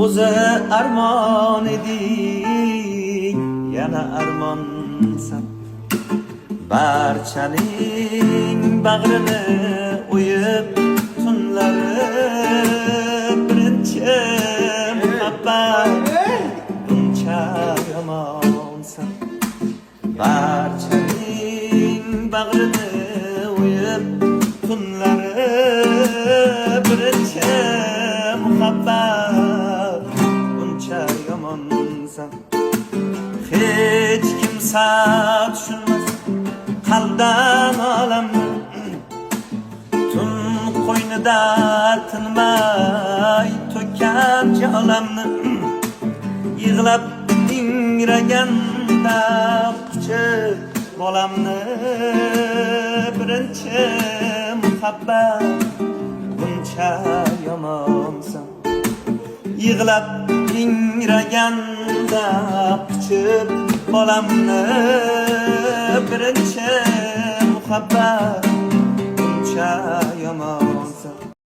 o'zi armon eding, yana armonsan. Barchaning bag'rini o'yib tunlari birinchi muhabbat buncha yomonsan. Barchaning bag'rini o'yib tunlari birinchi muhabbat buncha yomonsan. Hech kimsa tushunmas qalbdan olamni, tun qo'ynida tinmay to'kkan jolamni. Yig'lab ingraganda quchib bolamni, birinchi muhabbat buncha yomonsan. Yig'lab ingraganda quchib bolamni, birinchi muhabbat buncha yomon.